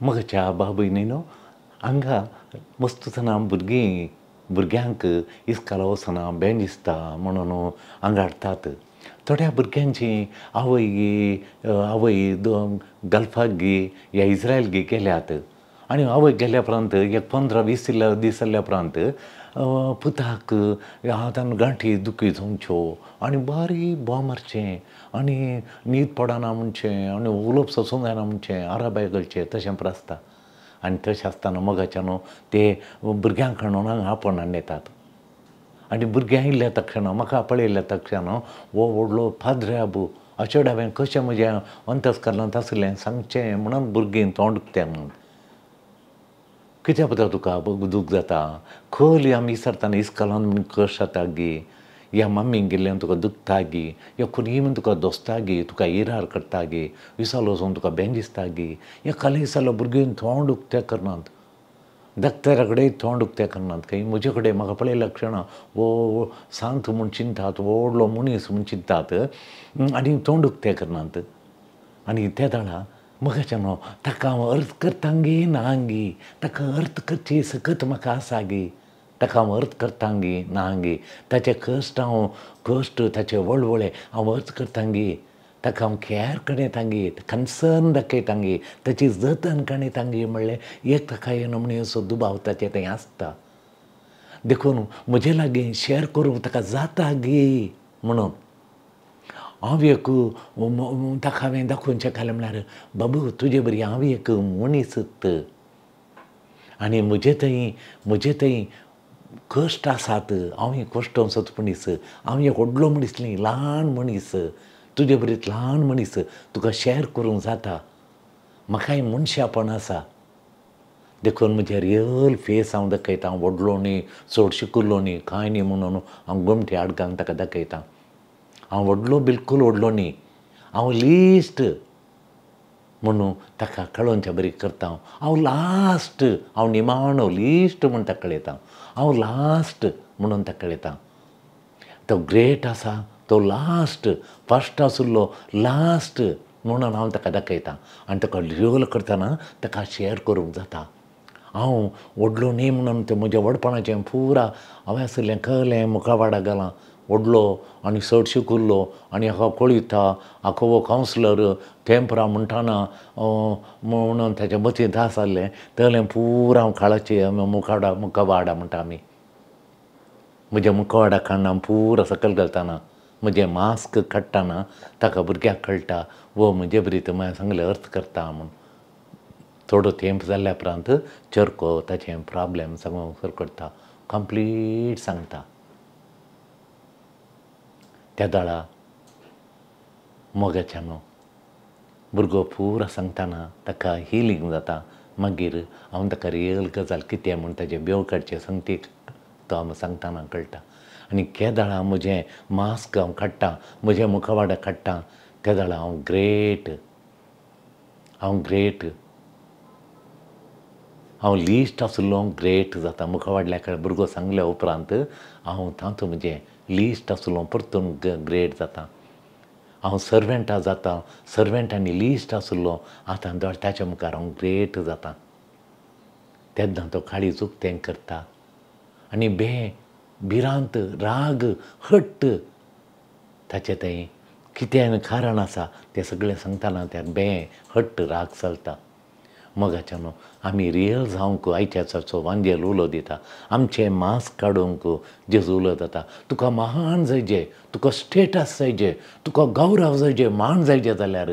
मगच्या बाबयनीनो हांगा मस्तूतना भुरग्यांक इस्काला वचना बेंज दिसता म्हणून हांगा हाडटात. थोड्या भुरग्यांची आवय गल्फाक या इस्रायल गेल्यात आनी आवय गेल्या उपरांत एक 15-20 दीस जाल्या उपरांत पुताक हातान गांठी दुखी जावच्यो आनी बारीक बोवाळ मारचें आनी न्हीद पडना म्हणचें आनी उलोवप सोंसूंक जायना म्हणचें आराबाय घालचें तशें आसता. आनी तशें आसतना मोगाच्यान ते भुरग्यांक हाडून हांगा आपणान येतात. आनी भुरग्यां येयल्या तक्षण म्हाका पळयल्या तक्षण हो व्हडलो पाद्री आबू अशें हांवें कशें म्हज्या अंतस्करणांत आसलें सांगचें म्हणून भुरगीं तोंड उकतें म्हणून. कित्या पुता तुका दूख जाता? खंय आमी विसरतना इस्कॉलान म्हूण कश जाता गे, या मम्मीक गेल्ल्यान तुका दुखता गे, या खंयी म्हूण तुका दोसता गे, तुका इरार करता गे, विसरलो वचून तुका बेंज दिसता गे, या काले दिसालो भुरगीं तोंड उकतें करनात. दाक्तरा कडेन तोंड उकतें करनात खंय म्हजे कडेन म्हाका पळयल्या क्षण वो सांत म्हूण चिंतात, व्हडलो मनीस म्हूण चिंतात आनी तोंड उकतें करनात. आनी त्या दाळा मोगाच्यान ताका हांव अर्थ करता गे ना गे, ताका अर्थ करचे सकत म्हाका आसा गे, ताका हांव अर्थ करता गे ना गे, ताचे कश्ट ताचे वळवळे हांव अर्थ करता गे, ताका हांव कॅर करयता गे, कन्सर्न दाखयता गे, ताची जतन करयता गे म्हणलें एक ताका नमणे असो दुबाव ताचे थंय आसता. देखून म्हजे लागीं शॅर करूंक ताका जाता गे म्हणून हांव एक ताका हांवें दाखोवचें काय म्हळ्यार बाबू तुजे बरी हांव एक मनीसत आनी म्हजे थंय कश्ट आसात, हांव एक कश्टसोच मनीस, हांव एक व्हडलो मनीस न्ही ल्हान मनीस, तुजे बरीत ल्हान मनीस तुका शॅर करूंक जाता, म्हाकाय मनशापण आसा. देखून म्हजे रियल फेस हांव दाखयतां, व्हडलो न्ही चड शिकिल्लो न्ही कांय न्ही म्हणून हांव गमटी आडकावन ताका दाखयतां. हांव व्हडलो बिलकूल व्हडलो न्ही, हांव लिस्ट म्हणून ताका कळोवचें बरी करता. हांव लास्ट, हांव निमाणो लिस्ट म्हूण ताका कळयतां, हांव लास्ट म्हणून ताका कळयतां. तो ग्रेट आसा तो लास्ट, फस्ट आशिल्लो लास्ट म्हणून हांव ताका दाखयतां आनी ताका रियल करतना ताका शॅर करूंक जाता. हांव व्हडलो न्ही म्हणून तें म्हज्या व्हडपणाचें पुरा हांवें आसलें खंयलें मुखार घालां व्हडलो आनी चड शिकिल्लो आनी हाका कळयता हाका हो कावन्सिलर तेंपरा म्हणटाना म्हणून ताच्या मतींत आसलें तें पुरा हांव काळाचें मुखवाडा म्हणटा आमी. म्हज्या मुखवाडा काडना पुरा सकयल घालतना म्हजें मास्क काडटाना ताका भुरग्याक कळटा वो म्हजे बरी हांवें सांगलें अर्थ करता म्हूण. थोडो तेंप जाल्ल्या उपरांत चरको ताचें प्रॉब्लेम सगळो खर करता, कंप्लीट सांगता. त्या दाळा मोगाच्यान भुरगो पुरो सांगतना ताका हिलींग जाता. मागीर हांव ताका रियल गजाल कितें म्हूण ताचे बेवकाडचे संगतीक तो हांव सांगतना कळटा. आनी केदाळा म्हजें मास्क हांव काडटां, म्हजें मुखवाडा काडटां, त्या दाळा हांव ग्रेट, हांव लिस्ट आशिल्लो ग्रेट जाता. मुखवाडल्या भुरगो सांगल्या उपरांत हांव तातूंत म्हजें लिस्ट आशिल्लो परतून ग्रेट जाता. हांव सर्वेंटा जाता, सर्वेंट आनी लिस्ट आशिल्लो आतां ताच्या मुखार हांव ग्रेट जाता. तेन्ना तो काळीज उक्तें करता आनी भिरांत राग हट्ट ताचे थंय कितें कारण आसा तें सगळें सांगतना त्या हट्ट राग चलता. मोगाच्यान आमी रियल जावंक आयच्याचो वांजेल उलो दिता. आमचें मास्क काडूंक जेजू उलो जाता. तुका महान जायजें, तुका स्टेटस जायजें, तुका गौरव जायजें, मान जायजें जाल्यार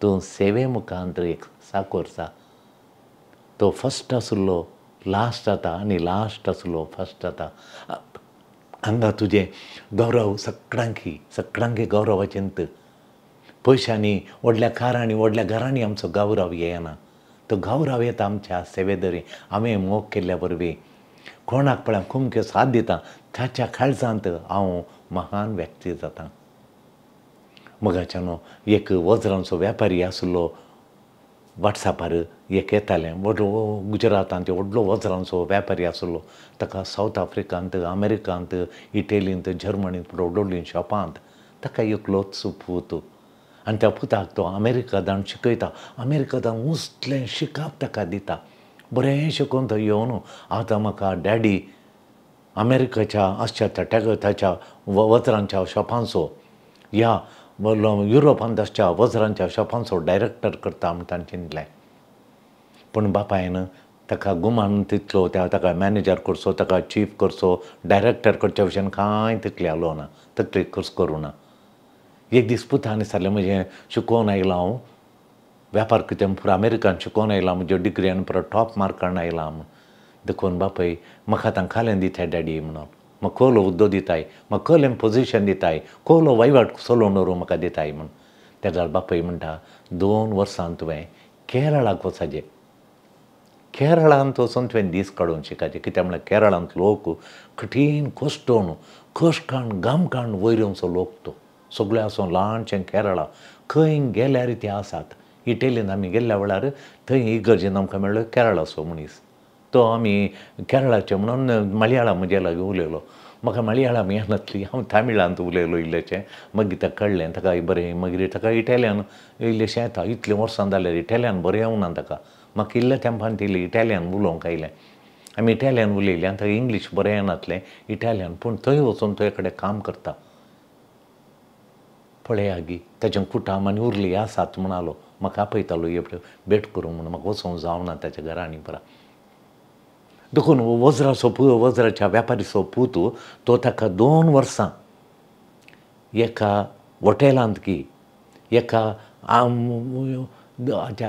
तूं सेवे मुखांत एक साकोरसा. तो फस्ट आशिल्लो लास्ट जाता आनी लास्ट आशिल्लो फस्ट जाता. हांगा तुजें गौरव सगळ्यांकी गौरवाचेंत. पयशांनी व्हडल्या कारांनी व्हडल्या घरांनी आमचो गौरव येना. तो गौरव येता आमच्या सेवेदरी हांवें मोग केल्ल्या वरवीं. कोणाक पळय कुमक्यो साथ दिता ताच्या काळजांत हांव महान व्यक्ती जाता. मोगाच्यान एक वज्रांचो वेपारी आशिल्लो वॉट्सॅपार एक येतालें व्हडलो गुजरातांत व्हडलो वज्रांचो वेपारी आशिल्लो. ताका सावथ आफ्रिकांत, अमेरिकांत, इटलींत, जर्मनींत व्हडलीं शॉपांत ताका एकलोच पूत आनी त्या पुताक तो अमेरिका धाडून शिकयता. अमेरिका धाडून उसलें शिकप ताका दिता. बरें शिकून थंय येवन आतां म्हाका डॅडी अमेरिकेच्या आसच्या ताच्या वज्रांच्या शॉपांचो ह्या युरोपांत आसच्या वज्रांच्या शॉपांचो डायरेक्टर करता म्हूण ताणें चिंतलें. पूण बापायन ताका गुमान तितलो ताका मॅनेजर करचो, ताका चीफ करचो, डायरेक्टर करचे भशेन कांय तकली ना, तकली करूं ना. एक दीस पुतान सांगलें म्हजें शिकोवन आयलां हांव वेपार कितें पुरो अमेरिकान शिकोवन आयलां, म्हज्यो डिग्रीन पुरो टॉप मार्कान आयलां म्हूण. देखून बापाय म्हाका आतां कालें दिताय डॅडी म्हणून, म्हाका खोलो उद्दो दिताय, म्हाका खोलें पोजिशन दिताय, खोलो वयवाट चलोवन व्हरूंक म्हाका दिताय म्हूण. तेका बापाय म्हणटा 2 वर्सां तुवें केरळाक वचाचें. केरळांत वचून तुवें दीस काडून शिकाचें. कित्याक म्हळ्यार केरळांत लोक कठीण कश्टून कश्ट घाम काडून वयर येवचो लोक तो. सगळें आसूं ल्हानशें केरळा खंय गेल्यार ते आसात. इटलीन आमी गेल्ल्या वेळार थंय इगर्जेन आमकां मेळ्ळो केरळाचो मनीस. तो आमी केरळाचे म्हणून मलयाळम म्हजे लागीं उलयलो. म्हाका मलयाळम येनासली, हांव तामिळांत उलयलो इल्लेशें. मागीर ताका कळ्ळें, ताका बरें मागीर ताका इटालियन इल्लेशें येता. इतलें वर्सां जाल्यार इटालियन बरें येवना ताका. म्हाका इल्ल्या तेंपान तिले इटालियन उलोवंक आयलें. आमी इटालियन उलयलें आनी ताका इंग्लीश बरें येनासलें इटालियन. पूण थंय वचून तुजे कडेन काम करता. पळया गी ताचें कुटाम आनी उरलीं आसात म्हणालो. म्हाका आपयतालो भेट करूंक म्हणून. म्हाका वचोंक जावना ताच्या घरा आनी परा. देखून वज्राच्या वेपारीचो पूत तो ताका 2 वर्सां एका हॉटेलांत की एका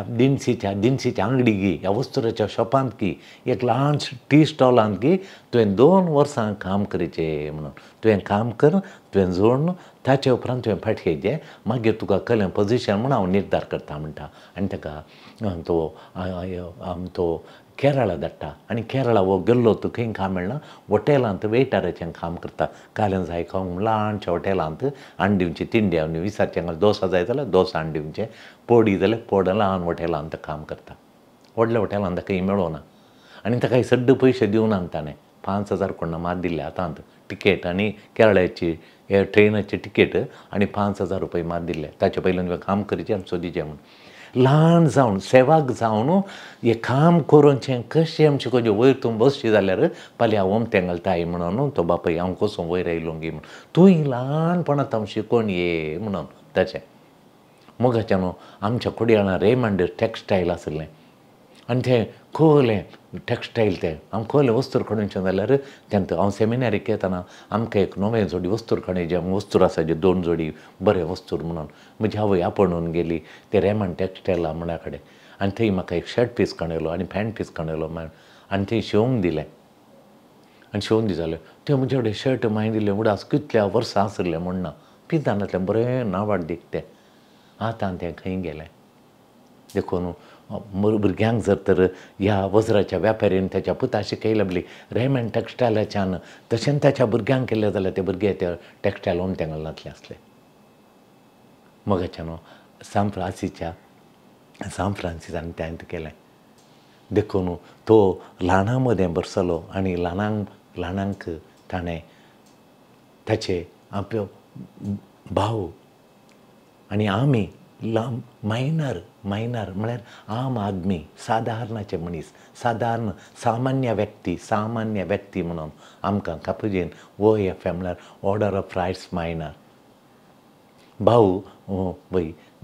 दिनसीच्या अंगडी गी ह्या वस्तुराच्या शॉपांत की एक ल्हान टी स्टॉलांत की तुवें 2 वर्सां काम करचें म्हणून. तुवें काम कर, तुवें जोड, ताचे उपरांत तुवें फाटी येचें, मागीर तुका कळलें पोजिशन म्हूण हांव निर्धार करता म्हणटा. आनी ताका तो केरळा धाडटा. आनी केरळा वो गेल्लो तो खंय काम मेळना, हॉटेलांत वेटराचें काम करता. कालें जाय खावंक ल्हानशा हॉटेलांत आंडिवचें तिंडी विचारचें दोसा जाय जाल्यार दोसा आंडिवचें, पोडी जाल्यार पोड ल्हान हॉटेलांत काम करता. व्हडल्या हॉटेलांत ताका मेळोना. आनी ताका सड्ड पयशे दिवना ताणें. 5,000 कोण मात दिल्ले आतां तिकेट आनी केरळाची ट्रेनाची तिकेट आनी 5,000 रुपया मात दिल्ले. ताचे पयलीं तुवें काम करचें आनी सोदिचें म्हूण. ल्हान जावन सेवाक जावन हें काम करूनचें कशें आमचें खंयचें वयर तूं बसची जाल्यार फाल्यां हांव वमतें घालताय म्हणून तो बापाय हांव कसो वयर आयलो गी म्हूण. तुंय ल्हानपणांत हांव शिकोवन ये म्हणून ताचें. मोगाच्यान आमच्या कुडयाळां रेमंड टॅक्सटायल आसलें आनी तें खोलें टॅक्सटायल तें हांव खोलें वस्तूर काडूनचें जाल्यार तेन्ना हांव सेमिनारीक येताना आमकां एक 9 जोडी वस्तूर काडूचे वस्तूर आसाचे 2 जोडी बरें वस्तूर म्हणून. म्हजी आवय आपणून गेली ते रेमंड टॅक्सटायला म्हणा कडेन आनी थंय म्हाका एक शर्ट पीस काडलो आनी पॅन्ट पीस काडलो आनी थंय शिवंक दिलें. आनी शिवून दिताले ते म्हजे कडेन शर्ट मागीर दिलें उडास कितल्या वर्सां आसलें म्हणना. पिंतानांतलें बरें नावाड दीक तें. आतां तें खंय गेलें. देखून भुरग्यांक जर तर ह्या वज्राच्या वेपारीन ताच्या पुता शिकयलें बली रेमंड टॅक्सटायलाच्यान तशें ताच्या भुरग्यांक केलें जाल्यार ते भुरगे त्या टॅक्सटायल वमतें घालनातले आसले. मोगाच्यान सान फ्रांसिसान तें केलें. देखून तो ल्हानां मदें बसलो आनी ल्हानांक ताणें ताचे आपलो भाव आनी आमी मायनर म्हळ्यार आम आदमी सादारणाचे मनीस सामान्य व्यक्ती म्हणून आमकां कापुजीन OFM म्हळ्यार ऑर्डर ऑफ रायट्स मायनर. भाऊ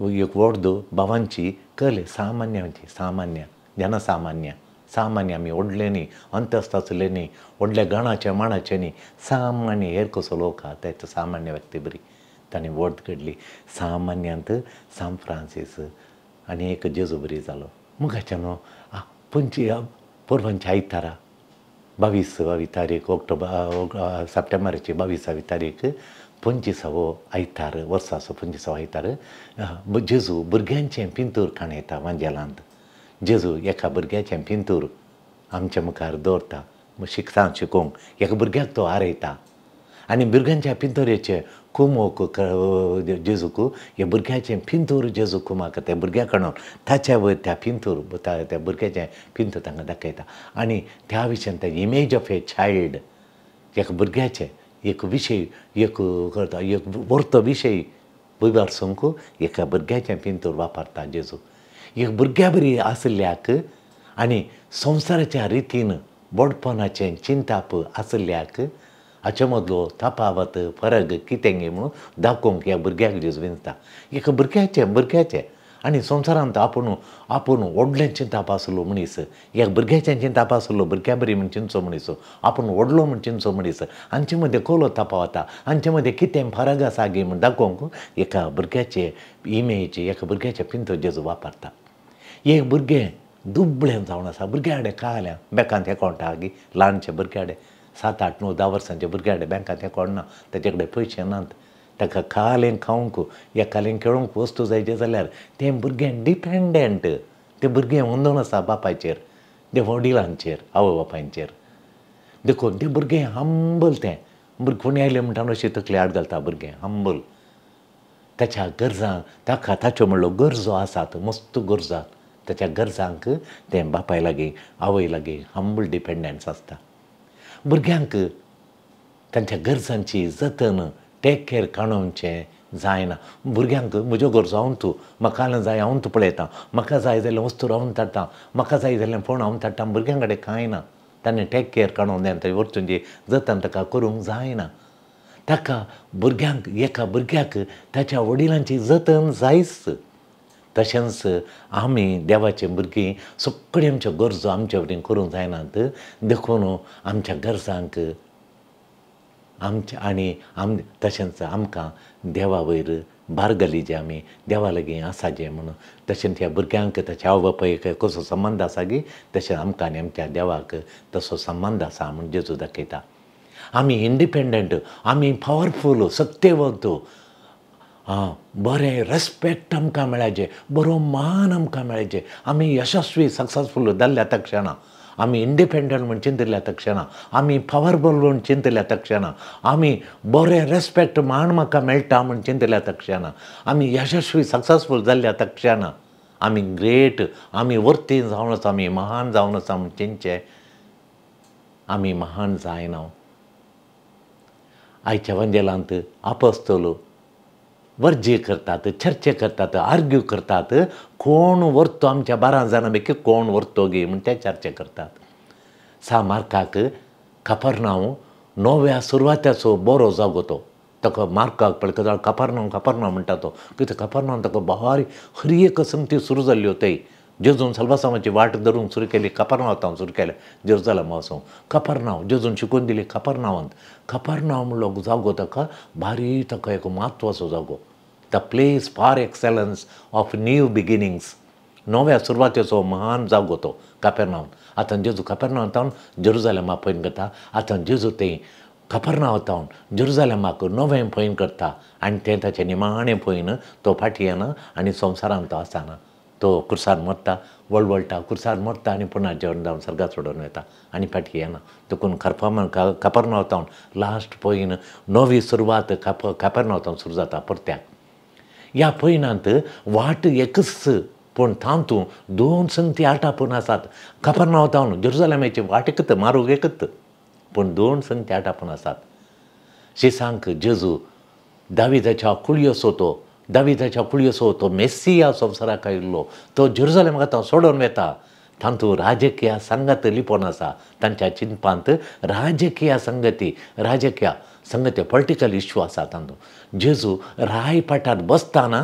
एक व्हड भावांची कले सामान्य जनसामान्य आमी व्हडले न्ही, अंतस्त आसले न्ही, व्हडल्या गणाचे माणाचे न्ही, सामान्य हेर कसो लोक आहा तेच सामान्य व्यक्ती बरी. ताणें वोट काडली सामान्यांत सान फ्रांसीस आनी एक जेजू बरी जालो. मुखाच्यान परवांच्या आयतारा 22 तारीख सप्टेंबराची 22 तारीख 25वो आयतार वर्साचो 25वो आयतार जेजू भुरग्यांचें पिंतूर खाणयता वांजेलांत. जेजू एका भुरग्याचें पिंतूर आमच्या मुखार दवरता शिकोवंक. एका भुरग्याक तो आरयता आनी भुरग्यांच्या पिंतुरेचे कुमोक जेजूक हे भुरग्याचें पिंतूर जेजू कुमाक त्या भुरग्याक हाडून ताच्या वयर त्या भुरग्याचें पिंतूर तांकां दाखयता. आनी त्या विशयान त्या इमेज ऑफ ए चायल्ड एका भुरग्याचें एक विशय एक व्हर्त विशय वर्सूंक एका भुरग्याचें पिंतूर वापरता जेजू. एक भुरग्या बरी आसल्याक आनी संवसाराच्या रितीन बडपणाचें चिंताप आसल्याक हाचे मदलो तफावत फरक कितें गे म्हणून दाखोवंक ह्या भुरग्याक जेजू विंचता. एका भुरग्याचें आनी संवसारांत आपूण व्हडलें चिंताप आसलो मनीस, ह्या भुरग्याचें चिंताप आसलो भुरग्या बरी म्हण चिंचो मनीस, आपूण व्हडलो म्हण चिंचो मनीस, हांचे मदें कसलो तफावत, हांचे मदें कितें फरक आसा गे म्हण दाखोवंक एका भुरग्याचे इमेज, एका भुरग्याचें पिंतूर जेजू वापरता. एक भुरगें दुबळें जावन आसा, भुरग्या कडेन काळ्या बँकांत अकावंट आहा गे, ल्हानशे भुरग्या कडेन 7, 8, 9, 10 वर्सांच्या भुरग्या कडेन बँकांत अकावंट ना, ताचे कडेन पयशे नात, ताका खालें खावंक या खालें खेळूंक वस्तू जायचे जाल्यार तें भुरगें डिपेंडंट, तें भुरगें वंदून आसा बापायचेर, ते वडिलांचेर, आवय बापायचेर. देखून तें भुरगें हंबल, तें भुरगें कोणी आयलें म्हणटा अशी तकली आड घालता, भुरगें हंबल. ताच्या गरजां ताका ताच्यो म्हणलो गरजो आसात, मस्त गरजो, ताच्या गरजांक तें बापाय लागीं आवय लागीं हंबल डिपेंडन्स आसता. भुरग्यांक तांच्या गरजांची जतन टेक केअर काडोवचें जायना. भुरग्यांक म्हज्यो गरजो हांव तूं, म्हाका जाय हांव तूं पळयतां, म्हाका जाय जाल्यार वस्तू हांव धाडटां, म्हाका जाय जाल्यार फोण हांव धाडटां. भुरग्यां कडेन कांय ना, ताणें टेक केअर काडूंक जाय, थंय वस्तूंची जतन ताका करूंक जायना. ताका एका भुरग्याक ताच्या वडिलांची जतन जायच. तशेंच आमी देवाचे भुरगीं सगळ्यो आमच्यो गरजो आमचे वटेन करूंक जायनात. देखून आमच्या गरजांक तशेंच आमकां देवा वयर बारगली जे आमी देवा लागीं आसा जे म्हणून, तशेंच ह्या भुरग्यांक ताच्या आवय बापायक कसो संबंद आसा गे, तशें आमकां आनी आमच्या देवाक तसो संबंद आसा म्हूण जेजू दाखयता. आमी इंडिपेंडंट, आमी पावरफूल, सत्यवंत, बरें रेस्पेक्ट आमकां मेळ्ळाचें, बरो मान आमकां मेळ्ळाचें, आमी यशस्वी सक्सेसफूल जाल्ल्या तक्षणा, आमी इंडिपेंडंट म्हूण चिंतल्या तक्षणा, आमी पावरफूल म्हूण चिंतल्या तक्षणा, आमी बरें रेस्पेक्ट मान म्हाका मेळटा म्हूण चिंतल्या तक्षणा, आमी यशस्वी सक्सेसफूल जाल्ल्या तक्षणा आमी ग्रेट, आमी वर्ती जावन आसा, आमी महान जावन आसा म्हूण चिंतचें. आमी महान जायना. आयच्या वंजेलांत आपोस्तल वर्जे करतात, चर्चे करतात, आर्ग्यू करतात, कोण व्हरतो आमच्या 12 जाणां पैकी कोण व्हरतो गे म्हूण ते चर्चे करतात. 6 मार्काक कफरनांव नव्या सुरवातेचो बरो जागो तो. ताका मार्काक पळय कफरनांव म्हणटा तो, कित्याक कफरनांव ताका बारी खरी एक संगती सुरू जाल्ल्यो थंय. जेजून सल्वासांवाची वाट धरूंक सुरू केली, कफरनांवांत सुरू केलें, जेरुसलेम वचूंक. कफरनांव जेजून शिकून दिली कफरनांवांत. कफरनांव म्हणलो जागो ताका बारी, ताका एक म्हत्वाचो जागो, the place for excellence of new beginnings, नव्या सुरवातेचो महान जागो तो कफरनांव. आतां जेजू कफरनांवांतावन जेरुसलेमा पयन करता. आतां जेजू तें कफरनांवांतावन जेरुसलेमाक नवें पयन करता, आनी तें ताचें निमाणें पयन तो फाटीं येना आनी संवसारांत तो आसना. तो कुर्सार मरता, वळवळटा, कुर्सार मरता आनी पुना जेवण जावन सर्गाक सोडून वता आनी फाटीं येना. देखून कफरनांवांतावन लास्ट पयन नवी सुरवात कफरनांवांतावन सुरू जाता परत्याक. ह्या पयनांत वाट एकच, पूण तातूंत 2 संगती आटापून आसात. कफरनांवांतावन जेरुसलेमाची वाट एकच, मार्ग एकच, पूण 2 संगती आटापून आसात. शिसांक जेजू दाविदाच्या कुळयो तो मेस्सिया संवसाराक आयिल्लो, तो जेरुसलेमाक आतां सोडून वेता. तातूंत राजकीय संगत लिपोवन आसा. तांच्या चिंतपांत राजकीय संगती पॉलिटिकल इश्यू आसा तातूंत. जेजू रायपाटार बसताना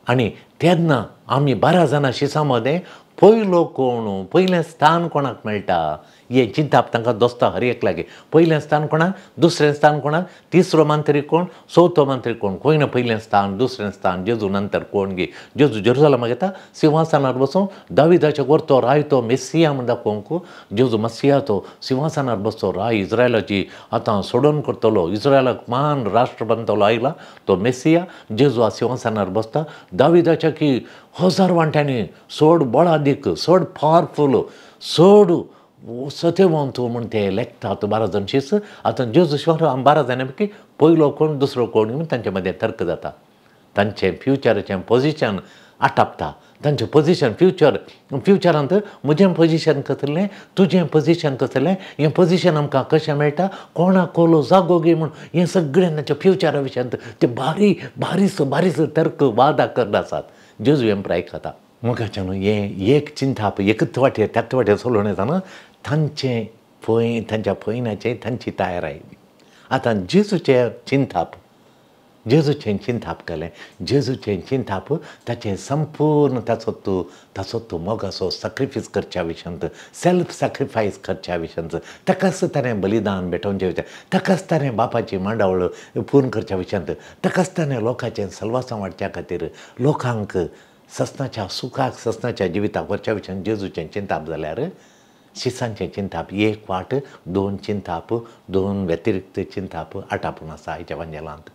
आनी तेन्ना आमी 12 जाणां शिसां मदें पयलो कोण, पयलें स्थान कोणाक मेळटा हें चिंताप तांकां दोस्ता हर एक लागीं. पयलें स्थान कोणाक, दुसरें स्थान कोणाक, तिसरो मंत्री कोण, चवथो मंत्री कोण, कोण पयलें स्थान, दुसरें स्थान, जेजू नंतर कोण गे. जेजू जेरुसलेमाक येता, सिंहासनार बसून दाविदाचे व्हरतो राय तो मेस्सिया म्हूण दाखोवंक. जेजू मस्सिया तो सिंहासनार बसतो राय, इस्रायलाची आतां सोडून करतलो, इस्रायलाक महान राष्ट्र बांदतलो आयला तो मेस्सिया. जेजू सिंहासनार बसता. दाविदाच्या की 1000 वांट्यांनी चड बळादीक, चड पावरफूल, चड सत्यवंत म्हूण ते लेखतात 12 जाण शीस. आतां जेजू 12 जाणां पैकी पयलो कोण, दुसरो कोण म्हूण तांचे मदें तर्क जाता. तांचें फ्युचराचें पोजिशन आटापता. तांचें पोजिशन फ्युचरांत म्हजें पोजिशन कसलें, तुजें पोजिशन कसलें, हें पोजिशन आमकां कशें मेळटा, कोणाक कोलो जागो गे म्हूण, हें सगळें तांच्या फ्युचरा विशयांत ते बारीस तर्क वादा करत आसात. जेजू हें पळय आयकता. मोगाचें न्हू, हें एक चिंताप एकच वाटेर त्याच वाटेर चलोवन येतना तांच्या पयण्याचें तांची तयाराय. आतां जेजूचें चिंताप केलें, जेजूचें चिंताप ताचें संपूर्ण ताचो तूं मोगाचो सॅक्रिफायस करच्या विशयांत, सेल्फ सॅक्रिफायस करच्या विशयांत, ताकाच ताणें बलिदान भेटोवचे विशयांत, ताकाच ताणें बापाची मांडावळ पूर्ण करच्या विशयांत, ताकाच ताणें लोकांचें सल्वासां वाडच्या खातीर, लोकांक ससनाच्या सुखाक, ससनाच्या जिविताक व्हरच्या विशयांत जेजूचें चिंताप जाल्यार शिसांचें चिंताप एक वाट, दोन चिंताप, दोन व्यतिरिक्त चिंताप आटापून आसा आयच्या वांजेलांत.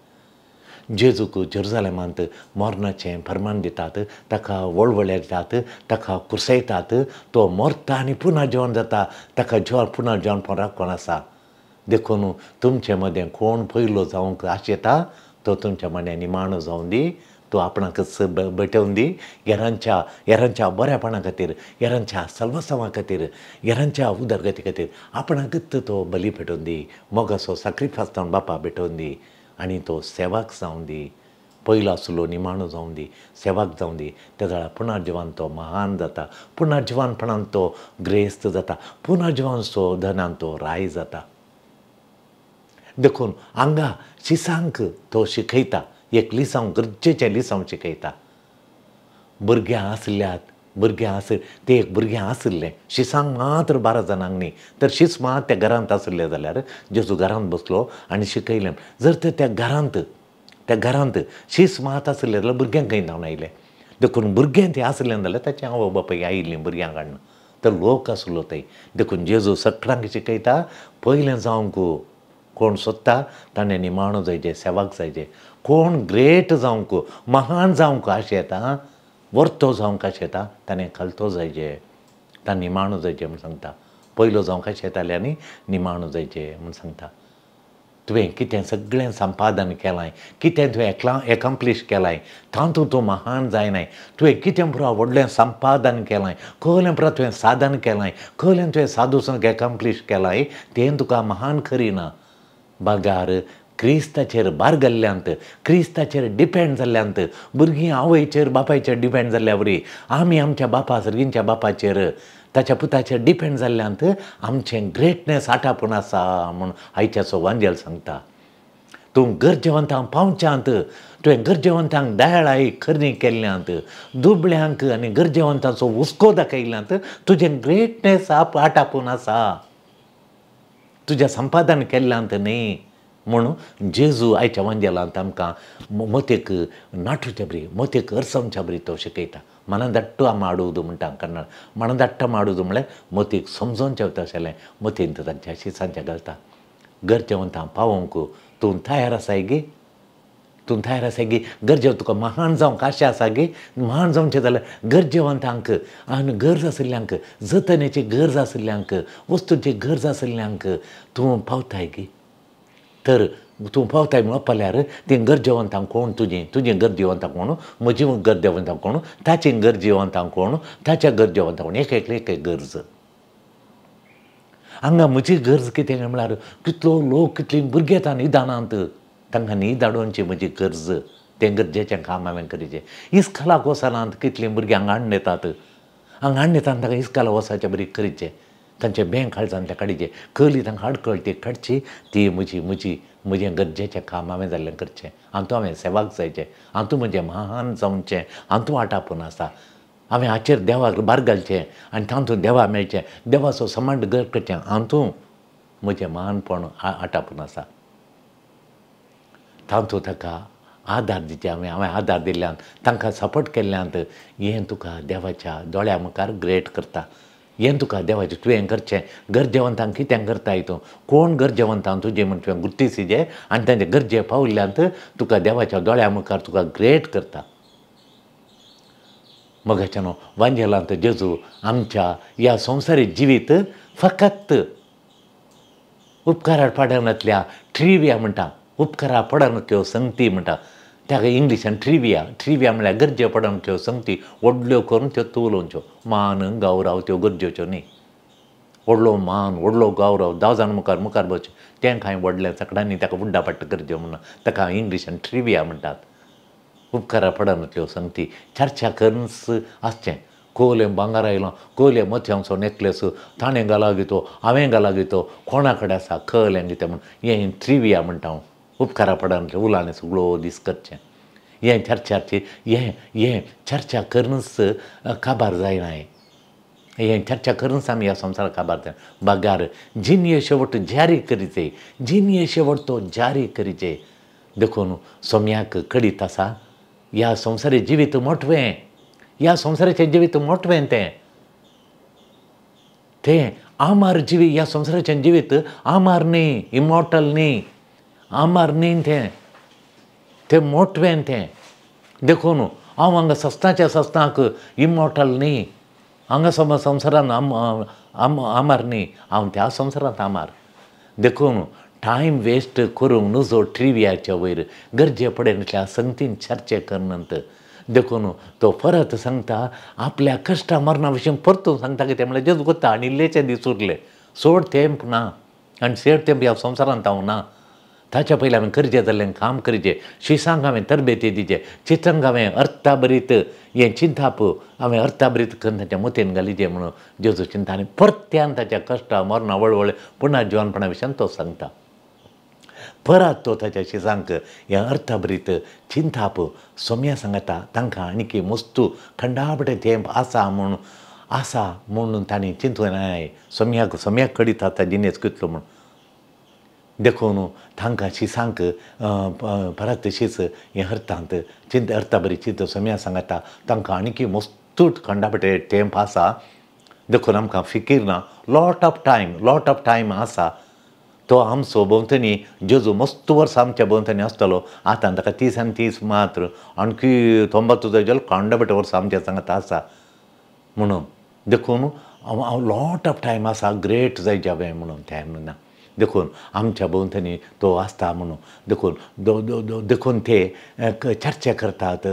जेजूक जेरुजालेमांत मरणाचें फर्मान दितात, ताका वळवळे दितात, ताका कुसयतात, तो मरता आनी पुना जेवण जाता, ताका पुना जेवणपणाक कोण आसा. देखून तुमचे मदें कोण पयलो जावंक आशेता तो तुमच्या मनांत निमाणो जावन दी, तूं आपणाकच भेटोवन दी. हेरांच्या बऱ्यापणा खातीर, हेरांच्या सल्वासांवा खातीर, हेरांच्या उदरगती खातीर आपणाकच तो बली भेटोवन दी, मोगाचो सॅक्रिफायस जावन बापा भेटोवन दी आनी तो सेवाक जावन दी. पयलो आसलो निमाणो जावन दी, सेवाक जावन दी. त्या वेळार पुनर्जिवान तो महान जाता, पुनर्जिवानपणान तो ग्रेस्त जाता, पुनर्जिवान धनान तो राय जाता. देखून हांगा शिसांक तो शिकयता, एक लिसांव गरजेचें लिसांव शिकयता. भुरग्यां ते एक भुरगें आसलें, शिसांक मात्र 12 जाणांक न्ही, तर शीस मात त्या घरांत आसलें जाल्यार जेजू घरांत बसलो आनी शिकयलें. जर तर त्या घरांत शीस मात आसलें जाल्यार भुरग्यांक खंय जावन आयलें. देखून भुरगें तें आसलें जाल्यार ताचें आवय बापाय आयिल्लीं भुरग्यां कडून, तर लोक आसलो थंय. देखून जेजू सगळ्यांक शिकयता, पयलें जावंक कोण सोदता ताणें निमाणो जायचें, सेवाक जायचें. कोण ग्रेट जावंक, महान जावंक आशेता, वर्तो जावंक आशेता, ताणें खालतो जायचें, ताणें निमाणो जायचें म्हूण सांगता. पयलो जावंक आशेताल्यार निमाणो जायचें म्हूण सांगता. तुवें कितें सगळें संपादन केलां, कितें तुवें एकम्प्लीश केलां, तातूंत तूं महान जायनाय. तुवें कितें पुरो व्हडलें संपादन केलां, खंयलें पुरो तुवें साधन केलां, खंयलें तुवें सादूसंक एकम्प्लीश केलां, तें तुका महान करिना. बागार क्रिस्ताचेर भार घाल्ल्यांत, क्रिस्ताचेर डिपेंड जाल्ल्यांत, भुरगीं आवयचेर बापायचेर डिपेंड जाल्ल्या बरी, आमी आमच्या बापा सर्गींच्या बापाचेर, ताच्या पुताचेर डिपेंड जाल्ल्यांत आमचें ग्रेटनेस आटापून आसा म्हूण आयच्याचो वांजेल सांगता. तूं गरजेवंतांक पावच्यांत, तुवें गरजेवंतांक दयाळाय खरी केल्ल्यांत, दुबळ्यांक आनी गरजेवंतांचो हुस्को दाखयल्ल्यांत तुजें ग्रेटनेस आटापून आसा, तुजें संपादन केल्ल्यांत न्ही. म्हणून जेजू आयच्या वांजेलांत आमकां मोतेक नाटूचे बरी, मोतेक अर्सवच्या बरी तो शिकयता. मनदट्ट माडुವುದು म्हणटा कन्नड. मनदट्ट माडुವುದು म्हळ्यार मोतीक समजोवन जेवता अशें मोतीन तांच्या शिसांच्या घालता. गरजेवंतांक पावोवंक तूं तयार आसाय गे, तूं तयार आसाय गे. गरजेव तुका महान जावंक आशा आसा गे, महान जावचें जाल्यार गरजेवंतांक आनी गरज आशिल्ल्यांक, जतनेची गरज आशिल्ल्यांक, वस्तूंची गरज आशिल्ल्यांक तूं पावताय गे. तर तूं पावताय म्हणून पाल्यार तीं गरजेवंतांक कोण, तुजें गरजेवंतांक कोण, म्हजी गरजेवंतांक कोण, ताची गरजेवंतांक कोण, ताच्या गरजेवंतांक कोण, एक गरज. हांगा म्हजी गरज कितें म्हळ्यार कितलो लोक, कितलीं भुरगीं येता निदानांत, तांकां न्ही धाडोवची म्हजी गरज, तें गरजेचें काम हांवें करिचें. इस्कालाक वचनांत कितलीं भुरग्यांक हाडून येतात, तांकां इस्काला वचाचें बरी करिचें, तांचें बँक हाळजांतलें काडचें, खंयली तांकां आडकळ ती काडची, ती म्हजें गरजेचें काम हांवें जाल्लें करचें. हांवें सेवाक जायचें, हातूंत म्हजें महान जावचें, हातूंत आटापून आसा. हांवें हाचेर देवाक भार घालचें आनी तातूंत देवा मेळचें, देवाचो समांड घर करचें, हातूंत म्हजें महानपण आटापून आसा. तातूंत ताका आदार दिवचें, हांवें आदार दिल्ल्यान, तांकां सपोर्ट केल्ल्यांत हें तुका देवाच्या दोळ्या मुखार ग्रेट करता. हें तुका देवाचें तुवें करचें. गरजेवंतांक कितें करता हितून, कोण गरजेवंतांक तुजें म्हण तुवें गुर्तिसिजें आनी तांचे गरजे पावल्ल्यांत तुका देवाच्या दोळ्या मुखार तुका ग्रेट करता. मगाच्यान वांजेलांत जेजू आमच्या ह्या संवसारीक जिवीत फकत उपकारा पडनातल्या ट्रिविया म्हणटा, उपकारा पडनातल्यो संगती म्हणटा. ताका इंग्लिशान ट्रिविया म्हळ्यार गरजे पडोवच्यो संगती व्हडल्यो करून त्यो तोलोवच्यो. मान गौरव त्यो गरजेच्यो न्ही. व्हडलो मान व्हडलो गौरव 10 जाण मुखार बसचे तें कांय व्हडल्या चकडांनी ताका बुड्डा पट्ट करच्यो म्हणून ताका इंग्लिशान ट्रिविया म्हणटात. उपकारा पडनातल्यो संगती चर्चा करूनच आसचें. कोले भांगार आयलो, कोले मोतयांचो नेकलेस ताणें घाला घेतो, हांवें घाला घेतो, कोणा कडेन आसा खलें कितें म्हूण हें ट्रिविया म्हणटा हांव. उपकारा पडनातलें उलांनी सगळो दीस करचें. हें चर्चाची हें चर्चा करूनच काबार जायना हें चर्चा करूनच आमी ह्या संवसाराक काबार जाय. बागार जिन शेवट जारी करीचे, जिन शेवट तो जारी करीचे. देखून सोम्याक कळीत आसा ह्या संवसारी जिवीत मोटवें, ह्या संवसाराचें जिवीत मोटवें तें आमार जिवीत, ह्या संवसाराचें जिवीत आमार न्ही, इमॉर्टल न्ही, आमार न्ही तें मोटवें तें. देखून हांव हांगा सस्तांक इमॉर्टल न्ही, हांगा संवसारान आमार न्ही, हांव त्या संवसारांत आमार. देखून टायम वेस्ट करूंक नजो ट्रिवियाच्या वयर गरजे पडनातल्या संगतीन चर्चे करनात. देखून तो परत सांगता आपल्या कश्टा मरणा विशीं परतून सांगता कितें म्हळ्यार जेजू कोत्ता आनी इल्लेचे दीस उरले, सोड तेंप ना आनी सेड तेंप ह्या संवसारांत हांव ना. ताच्या पयलीं हांवें करचें जाल्लें काम करचें, शिसांक हांवें तरबेती दिचे, चित्रांक हांवें अर्थाबरीत हें चिंताप हांवें अर्थाबरीत करून ताच्या मतीन घालीचें म्हणून जेजू चिंता. आनी परत्यान ताच्या कश्टा मरणा वळवळे पुना जिवनपणा विशीं तो सांगता. परत तो ताच्या शिसांक हें अर्थाबरीत चिंताप सोम्या सांगता तांकां आनीक मस्तू खंडाबडे तेंप आसा म्हणून तांणी चिंतून सोम्याक कळीत आतां जिनेस कितलो म्हूण. देखून तांकां शिसांक परत शीस हें अर्थांत अर्थाबरी चिंत सोम्या सांगता तांकां आनीक मस्तू खंडाबडे तेंप आसा. देखून आमकां फिकीर ना, लॉट ऑफ टायम आसा. तो आमचो भोंवतणी जेजू मस्त वर्सां आमच्या भोंवतणी आसतलो. आतां ताका 30 आनी 30 मात्र आणकी 90 जायत खंडाबडे वर्सां आमच्या सांगता आसा म्हणून. देखून हांव लॉट ऑफ टायम आसा ग्रेट जायचे हांवें म्हणून तें ना. देखून आमच्या भोंवतणी तो आसता म्हणून देखून ते चर्चा करतात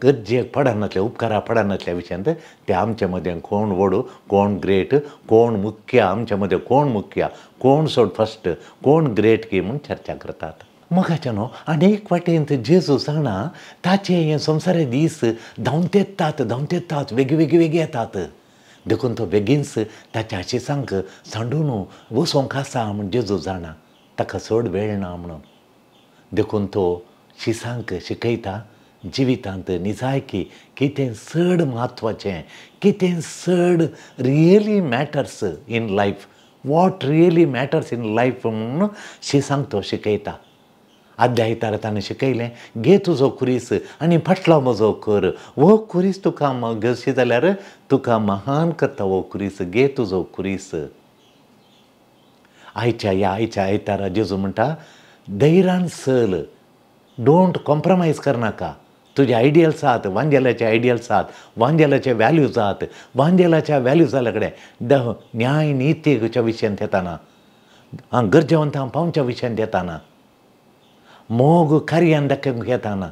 गरजेक पडनातल्या उपकारा पडनातल्या विशयांत. ते आमच्या मदें कोण व्हड, कोण ग्रेट, कोण मुख्य, आमच्या मदें कोण मुख्य, कोण सोड फस्ट, कोण ग्रेट की म्हूण चर्चा करतात. मोगाच्यानो आनीक वाटेंत जेजू सांगना ताचे हे संवसारी दीस धांवत येतात वेगळे येतात. देखून तो बेगीनच ताच्या शिसांक सांडून वचोंक आसा म्हूण जेजू जाणा, ताका चड वेळ ना म्हणून. देखून तो शिसांक शिकयता जिवितांत निजायकी कितें चड म्हत्वाचें, कितें चड really matters in life, what really matters in life म्हणून शिसांक तो शिकयता. आदल्या आयतारा ताणें शिकयलें घे तुजो कुरीस आनी फाटलो म्हजो कर, हो कुरीस तुका घेवशी जाल्यार तुका महान करता हो कुरीस, घे तुजो कुरीस. आयच्या आयतारा जेजू म्हणटा धैर्यान चल, डोंट कॉम्प्रमायज करनाका. तुजे आयडियल्स आहात, वांजेलाचे आयडियल्स आहात, वांजेलाचे वॅल्यूज आहात, वांजेलाच्या वॅल्यूजाल्या कडेन न्याय नितीच्या विशयांत येताना, गरजेवंतांक पावच्या विशयांत येताना, मोग कार्यान दाखोवंक येताना,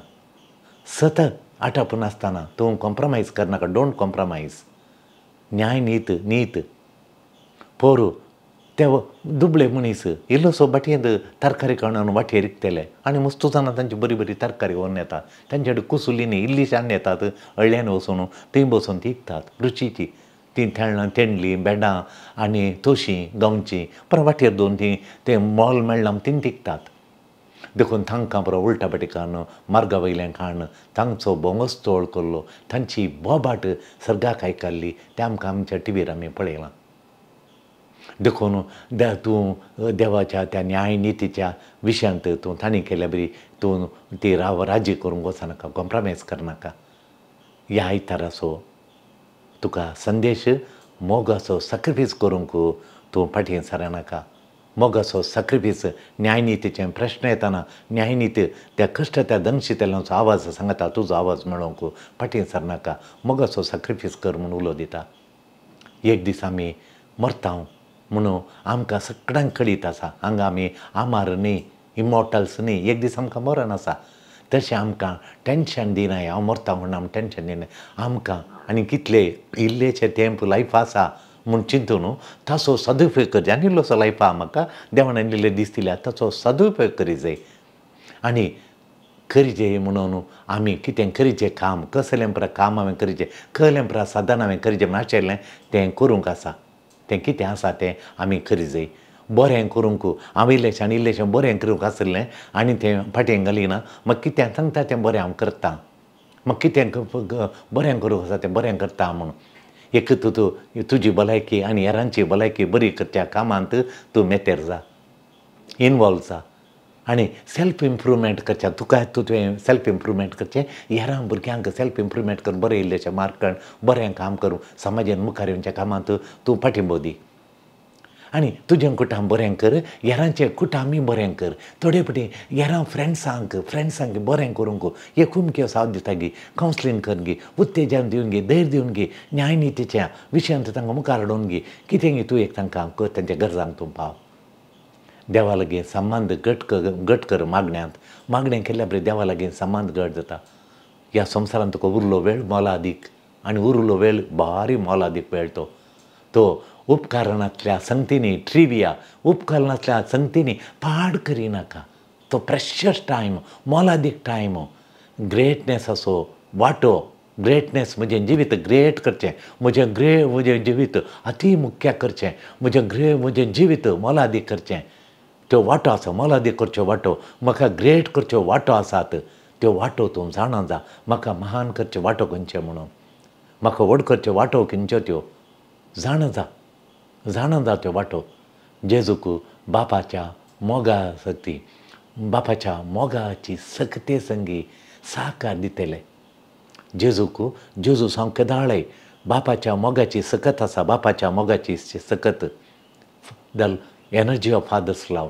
सतत आटापून आसतना तूं कॉम्प्रमायज करनाका. Don't compromise. न्याय नीत पोरू ते दुबळे मनीस इल्लोसो बाटयेंत तरकारी काडून वाटेर विकतले आनी मस्तू जाणा तांची बरी तरकारी व्हरून येता. तांचे कडेन कुसुलींनी इल्लीशान येतात, हळड्यान वचून थंय बसून ती विकतात रुचीची. ती तेंडली बेडां आनी तोशीं गांवची परत वाटेर दोन ते मॉल मेळ्ळां तीं विकतात. देखून तांकां बरो उलटा पेटीकान मार्गा वयलें खाण तांचो बोंगस तोळ केल्लो, तांची बोबाट सर्गाक आयकल्ली तें आमकां आमच्या टिवीर आमी पळयलां. देखून तूं देवाच्या त्या न्याय नितीच्या विशयांत तूं तांणी केल्या बरी तूं ती राजी करूंक वचनाका, कॉम्प्रमायज करनाका. ह्या आयताराचो तुका संदेश मोगाचो सॅक्रिफीस करूंक तूं फाटीं सरनाका. मोगाचो सॅक्रिफीस न्यायनितीचें प्रश्न येताना न्यायनिती त्या कश्ट त्या दंगशितेल्यांचो आवाज सांगता तुजो आवाज मेळोवंक फाटीं सरनाका. मोगाचो सॅक्रिफीस कर म्हूण उलो दिता. एक दीस आमी मरता म्हणून आमकां सगळ्यांक कळीत आसा. हांगा आमी आमार न्ही, इमॉर्टल्स न्ही, एक दीस आमकां मरण आसा. तशें आमकां टेन्शन दिनाय हांव मरता म्हूण आमकां टेन्शन दिनाय आमकां आनी कितले इल्लेशे तेंप लायफ आसा म्हूण चिंतून ताचो सदुपयोग करचो आनी इल्लोसो लायफ आहा म्हाका देवान इल्ले दीस दिल्या ताचो सदुपयोग करीत जाय आनी करिचें म्हणून आमी कितें करिचें काम कसलें प्रकार काम हांवें करिचें कसलें प्रकार साधन हांवें करिचें नाशिल्लें तें करूंक आसा तें कितें आसा तें आमी करीत जाय बरें करूंक हांव इल्लेशें आनी इल्लेशें बरें करूंक आसलें आनी तें फाटीं घालिना म्हाका कितें सांगता तें बरें हांव करतां म्हाका कितें बरें करूंक आसा तें बरें करता म्हणून एक तुजी भलायकी आनी हेरांची भलायकी बरी करच्या कामांत तूं मेतेर जा इनवॉल्व जा आनी सेल्फ इम्प्रूवमेंट करचें तुका तुवें सेल्फ इम्प्रूवमेंट करचें हेरां भुरग्यांक सेल्फ इम्प्रूवमेंट करून बरें इल्लेशें मार्क काडून बरें काम करूं समाजान मुखार येवच्या कामांत तूं फाटींबो दी आनी तुजें कुटाम बरें कर हेरांचें कुटामी बरें कर थोडे फावटी हेरां फ्रेंड्सांक बरें करूंक एक हुमक्यो साथ दिता गी कावन्सिलींग कर गी उत्तेजन दिवन गी धैर्य दिवन गी न्याय नितीच्या विशयांत तांकां मुखार हाडून गी कितें गी तूं एक तांकां तांच्या गरजांक तूं पाव देवा लागीं संबंद घट कर मागणें केल्ल्या बरें देवा लागीं संबंद घट जाता ह्या संवसारांत तुका उरलो वेळ मोलादीक आनी उरलो वेळ भारी मोलादीक वेळ तो उपकारणांतल्या संगतींनी ट्रिविया उपकारणांतल्या संगतींनी पाड करिनाका तो प्रेशियस टायम मोलादीक टायम ग्रेटनेस असो वाटो ग्रेटनेस म्हजें जिवीत ग्रेट करचें म्हजें जिवीत अती मुख्य करचें म्हजें जिवीत मोलादीक करचें त्यो वाटो आसा मोलादीक करच्यो वाटो म्हाका ग्रेट करच्यो वाटो आसात त्यो वाटो तूं जाणा जा म्हाका महान करच्यो वाटो खंयचे म्हणून म्हाका व्हड करच्यो वाटो खंयच्यो त्यो जाणा जा त्यो वाटो जेजूक बापाच्या मोगाची सक्ते संगी साकार दितले जेजू साव केदाळे बापाच्या मोगाची सकत आसा बापाच्या मोगाची सकत द एनर्जी ऑफ फादर्स लव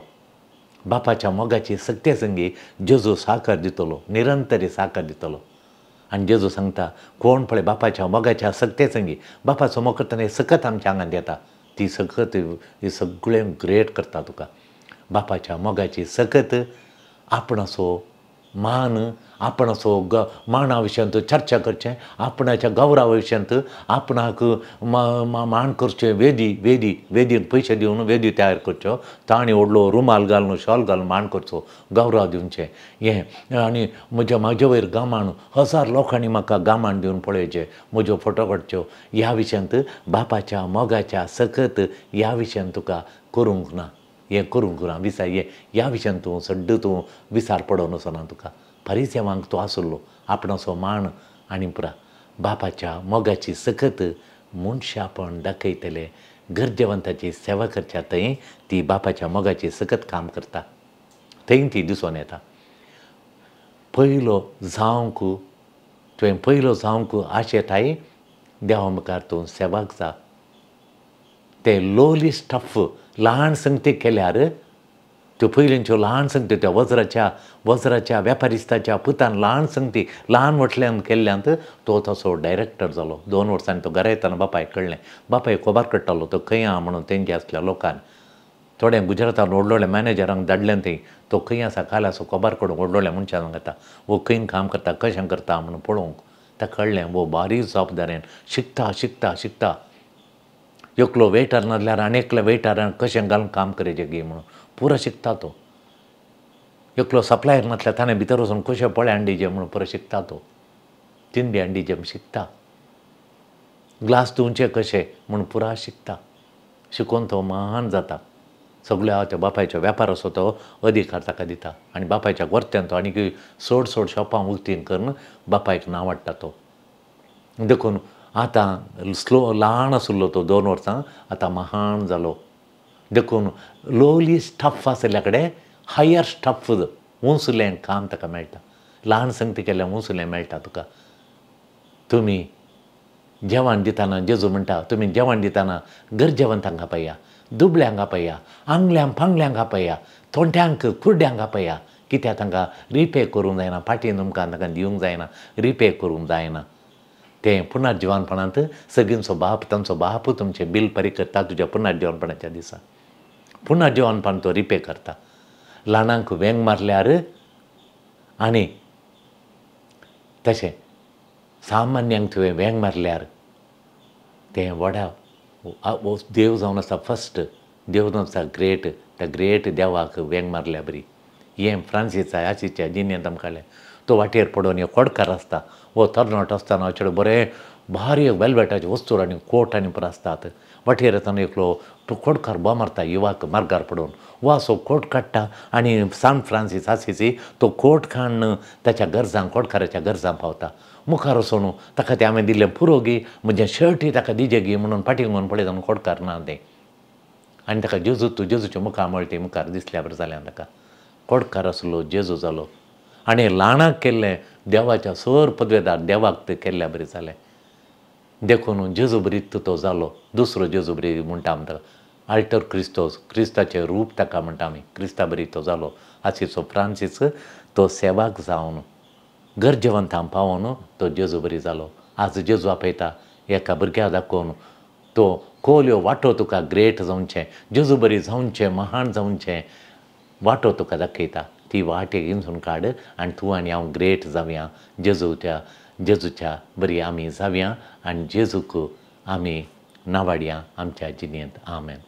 बापाच्या मोगाची सक्ते संगी जेजू साकार दितलो निरंतरी साकार दितलो आनी जेजू सांगता कोण पळय बापाच्या मोगाच्या सक्ते संगी बापाचो मोग करतना सकत आमच्या आंगांत येता ती सकत ही सगळें ग्रेट करता तुका बापाच्या मोगाची सकत आपणाचो मान आपणाचो माना विशयांत चर्चा करचें आपणाच्या गौरवा विशयांत आपणाक मान करचें वेदीन पयशे दिवन वेदी तयार करच्यो ताणी व्हडलो रुमाल घालून शॉल घालून मान करचो गौरव दिवचें हें आनी म्हाजे वयर गामान 1000 लोकांनी म्हाका गामान दिवन पळयचें म्हज्यो फोटो काडच्यो ह्या विशयांत बापाच्या मोगाच्या सकत ह्या विशयान तुका करूंक ना हें करूंक ना ह्या विशयान तूं सड्ड तूं विसार पडोन वचना तुका फारीसेवांक तूं आसलो आपणाचो मान आनी पुरा बापाच्या मोगाची सकत मनशापण दाखयतले गरजेवंताची सेवा करच्या थंय ती बापाच्या मोगाची सकत काम करता थंय ती दिसून येता पयलो जावंक आश येताय देवा मुखार तूं सेवाक जा ते लोली स्टफ ल्हान संगतीक केल्यार त्यो पयलींच्यो ल्हान संगती त्या वज्राच्या वेपारिस्ताच्या पुतान ल्हान संगती ल्हान वटल्यान केल्ल्यांत तो तसो डायरेक्टर जालो 2 वर्सांनी तो घरा येताना बापायक कळ्ळें बापायक खबर काडटालो तो खंय आहा म्हणून तेंचे आसल्या लोकांन थोडे गुजरातान व्हडले मॅनेजरांक धाडल्यान थंय तो खंय आसा काल असो खबर काडूंक व्हडल्या मनशांक घेता वो खंय काम करता कशें करता म्हणून पळोवंक ताका कळ्ळें वो बारीक जबाबदारेन शिकता एकलो वेटर नासल्यार आनेकल्या वेटरान कशें घालून काम करचें गे म्हणून पुरो शिकता तो एकलो सप्लायर नासल्यार ताणें भितर वचून कशें पळे हांडीचे म्हणून पुरो शिकता तो तिंडी हांडीचे शिकता ग्लास धुवचे कशें म्हणून पुरा शिकता शिकून तो महान जाता सगळ्या त्या बापायचो वेपार असो तो अधिकार ताका दिता आनी बापायच्या गोरत्यान तो आनीक सोड शॉपां उक्तीन करून बापायक नांव हाडटा तो देखून आतां ल्हान आसलो तो 2 वर्सां आतां महान जालो देखून लोली स्टफ आसल्या कडेन हायर स्टफ उंचलें काम ताका मेळटा ल्हान संगती केल्यार उंचलें मेळटा तुका तुमी जेवण दितना जेजू म्हणटा तुमी जेवण दितना गरजेवंतांक आपया दुबळ्यांक आपया आंगल्यांक पांगल्यांक आपया थोंट्यांक कुर्ड्यांक आपया कित्याक तांकां रिपे करूंक जायना फाटीं तुमकां तांकां दिवंक जायना रिपे करूंक जायना तें पुनर्जिवानपणांत सगळींचो बाप तांचो बाप तुमचें बील फारीक करता तुज्या पुनर्जिवानपणाच्या दिसा पुनर्जिवानपण तो रिपे करता ल्हानांक वेंग मारल्यार आनी तशें सामान्यांक तुवें वेंग मारल्यार तें व्हडा देव जावन आसा फस्ट, देव जावन आसा ग्रेट, त्या ग्रेट देवाक वेंग मारल्या बरी. हें फ्रांसीस आसीच्या जिणेंत आमकां कळ्ळें. तो वाटेर पडोवन हे खोडकार आसता वो तरणाटो आसतना चेडो बरें भारी वेल्वेटाचे वस्तूर आनी कोट आनी पुरो आसतात. वाटेर येताना एकलो तो खोडकार बोमा मारता युवाक मार्गार पडोवन. वो असो कोट काडटा आनी सान फ्रांसीस आसीसी तो कोट काडून ताच्या गरजांक खोडकाराच्या गरजांक पावता. मुखार वचून ताका तें हांवें दिल्लें पुरो गी म्हजें शर्टूय ताका दिजे गी म्हणून फाटीं घुंवन पळयता खोडकार ना तें. आनी ताका जेजूच्या मुखार मळटी मुखार दिसल्या बरें जालें ताका. खोडकार आसलो जेजू जालो आनी ल्हानाक केल्लें देवाच्या सर पदवेदार देवाक तें केल्ल्या बरें जालें. देखून जेजू बरीत तो जालो. दुसरो जेजू बरी म्हणटा आमी ताका आल्टर क्रिस्तोस, क्रिस्ताचें रूप ताका म्हणटा आमी. क्रिस्ता बरी तो जालो. आसीसो फ्रांसीस तो सेवाक जावन गरजेवंतांक पावोन तो जेजू बरी जालो. आज जेजू आपयता एका भुरग्याक दाखोवन तो कोल्यो वांटो तुका ग्रेट जावचें, जेजू बरी जावचें, महान जावचें वांटो तुका दाखयता. ती वाट एक इंचून काड आनी तूं आनी हांव ग्रेट जावया. जेजूच्या बरी आमी जावया आनी जेजूक आमी नावाडया आमच्या जिणेंत. आमेन.